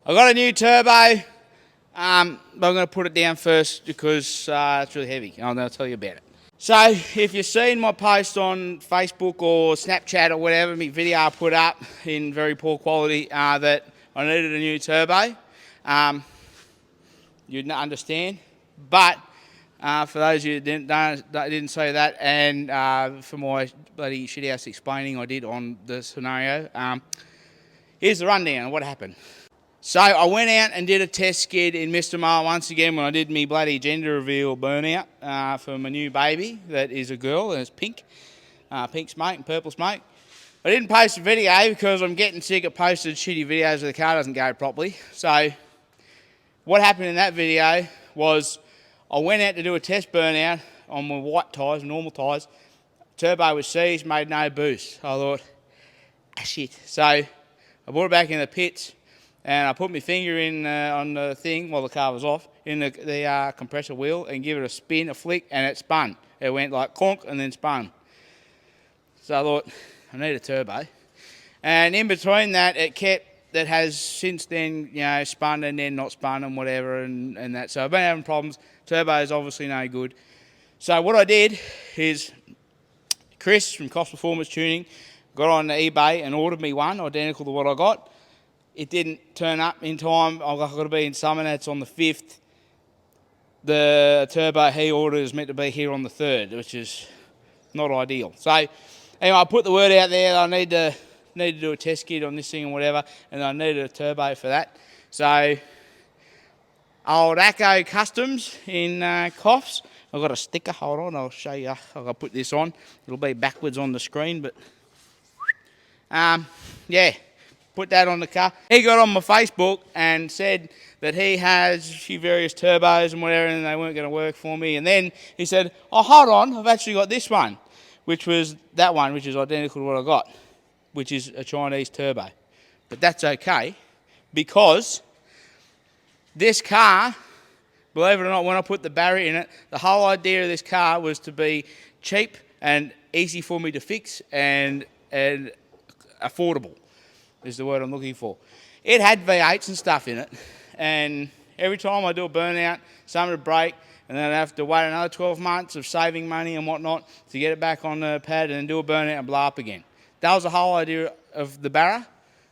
I got a new turbo, but I'm going to put it down first because it's really heavy. I'm going to tell you about it. So if you've seen my post on Facebook or Snapchat or whatever, my video I put up in very poor quality that I needed a new turbo, you'd not understand. But for those of you that didn't say that, and for my bloody shithouse explaining I did on the scenario, here's the rundown of what happened. So I went out and did a test skid in Mr.Mullet once again when I did my bloody gender reveal burnout for my new baby that is a girl and it's pink. Pink smoke and purple smoke. I didn't post a video because I'm getting sick of posting shitty videos where the car doesn't go properly. So what happened in that video was I went out to do a test burnout on my white tyres, normal tyres. Turbo was seized, made no boost. I thought, shit. So I brought it back in the pits. And I put my finger in on the thing while the car was off, in the compressor wheel, and give it a spin, a flick, and it spun. It went like clonk and then spun. So I thought, I need a turbo. And in between that, that has since then, spun and then not spun and whatever and that. So I've been having problems. Turbo is obviously no good. So what I did is, Chris from Coffs Performance Tuning got on eBay and ordered me one, identical to what I got. It didn't turn up in time. I've got to be in summernats on the 5th. The turbo he ordered is meant to be here on the 3rd, which is not ideal. So anyway, I put the word out there that I need to do a test kit on this thing and whatever, and I needed a turbo for that. So old Acco Customs in Coffs. I've got a sticker. Hold on, I'll show you. I've got to put this on. It'll be backwards on the screen, but yeah. Put that on the car. He got on my Facebook and said that he has a few various turbos and whatever, and they weren't going to work for me. And then he said, oh, hold on, I've actually got this one, which was that one, which is identical to what I got, which is a Chinese turbo. But that's okay, because this car, believe it or not, when I put the battery in it, the whole idea of this car was to be cheap and easy for me to fix and affordable. Is the word I'm looking for. It had V8s and stuff in it, and every time I do a burnout, something would break, and then I'd have to wait another 12 months of saving money and whatnot to get it back on the pad and then do a burnout and blow up again. That was the whole idea of the Barra,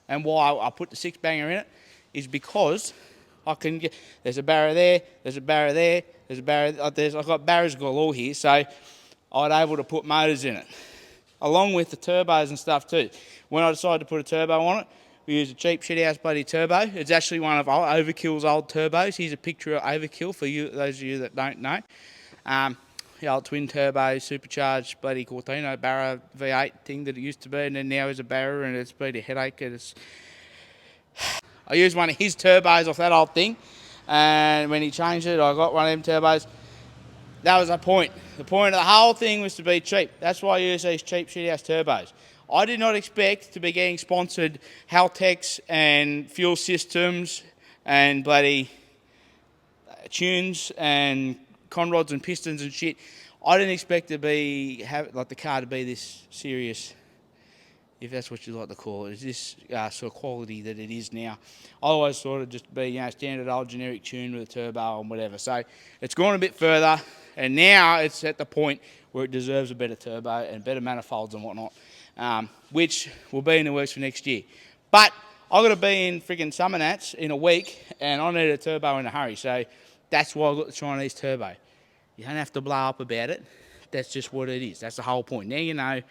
and why I put the 6-banger in it is because I can get, there's a Barra there, there's a Barra there, there's a Barra, I've got Barras galore here, so I was able to put motors in it, along with the turbos and stuff too. When I decided to put a turbo on it, we used a cheap shithouse bloody turbo. It's actually one of Overkill's old turbos. Here's a picture of Overkill for you, those of you that don't know. The old twin turbo, supercharged bloody Cortino Barra V8 thing that it used to be, and then now is a Barra, and it's been a headache. I used one of his turbos off that old thing, and when he changed it, I got one of them turbos. That was the point. The point of the whole thing was to be cheap. That's why I use these cheap shithouse turbos. I did not expect to be getting sponsored Haltex and fuel systems and bloody tunes and conrods and pistons and shit. I didn't expect to the car to be this serious, if that's what you like to call it. Is this sort of quality that it is now? I always thought it'd just be standard old generic tune with a turbo and whatever. So it's gone a bit further, and now it's at the point where it deserves a better turbo and better manifolds and whatnot. Which will be in the works for next year. But I've got to be in friggin' summernats in a week, and I need a turbo in a hurry. So that's why I got the Chinese turbo. You don't have to blow up about it. That's just what it is. That's the whole point. Now you know,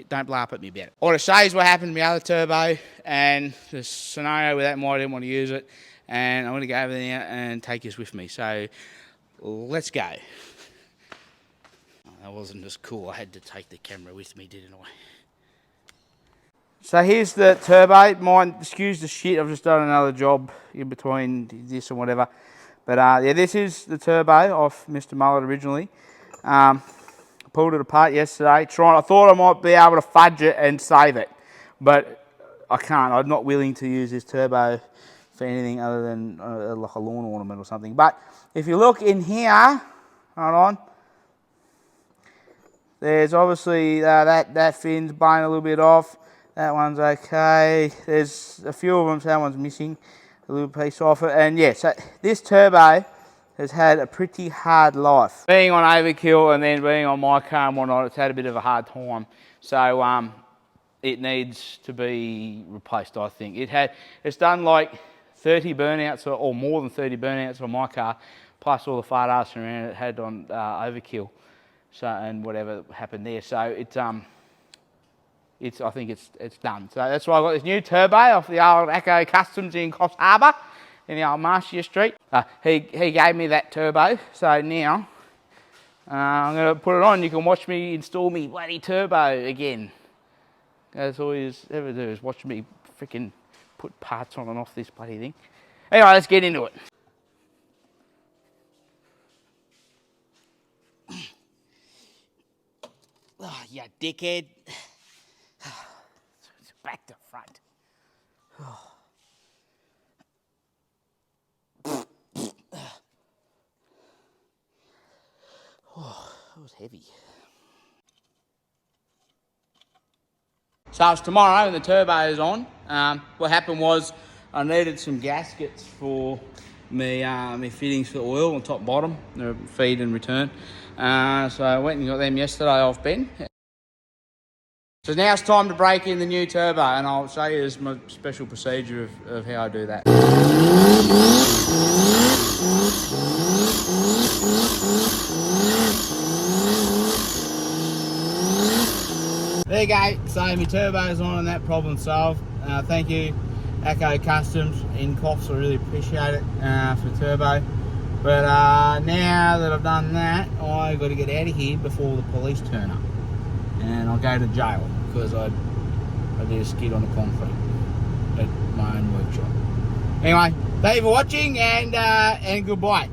don't blow up at me about it. I want to show you what happened to my other turbo and the scenario with that and why I didn't want to use it. And I'm going to go over there and take this with me. So let's go. That wasn't as cool. I had to take the camera with me, didn't I? So here's the turbo. Mine, excuse the shit, I've just done another job in between this and whatever. But yeah, this is the turbo off Mr.Mullet originally. Pulled it apart yesterday. I thought I might be able to fudge it and save it, but I can't. I'm not willing to use this turbo for anything other than like a lawn ornament or something. But if you look in here, hold on. There's obviously that fin's blown a little bit off. That one's okay. There's a few of them, so that one's missing a little piece off it. And yeah, so this turbo has had a pretty hard life. Being on overkill and then being on my car and whatnot, it's had a bit of a hard time. So it needs to be replaced, I think. It's done like 30 burnouts or more than 30 burnouts on my car, plus all the fart ass around it had on overkill. So, and whatever happened there. So I think it's done. So that's why I got this new turbo off the old Acco Customs in Coffs Harbour in the old Marcia Street. He gave me that turbo, so now I'm going to put it on. You can watch me install me bloody turbo again. That's all you ever do, is watch me freaking put parts on and off this bloody thing. Anyway, let's get into it. Oh, you dickhead. It's back to front. Oh, that was heavy. So it's tomorrow and the turbo is on. What happened was I needed some gaskets for me fittings for the oil on top and bottom, the feed and return. So I went and got them yesterday off Ben. So now it's time to break in the new turbo, and I'll show you my special procedure of how I do that. There you go, so my turbo's on and that problem solved. Thank you Acco Customs in Coffs, I really appreciate it for the turbo. But now that I've done that, I've got to get out of here before the police turn up. And I'll go to jail because I did a skid on the concrete at my own workshop. Anyway, thank you for watching and goodbye.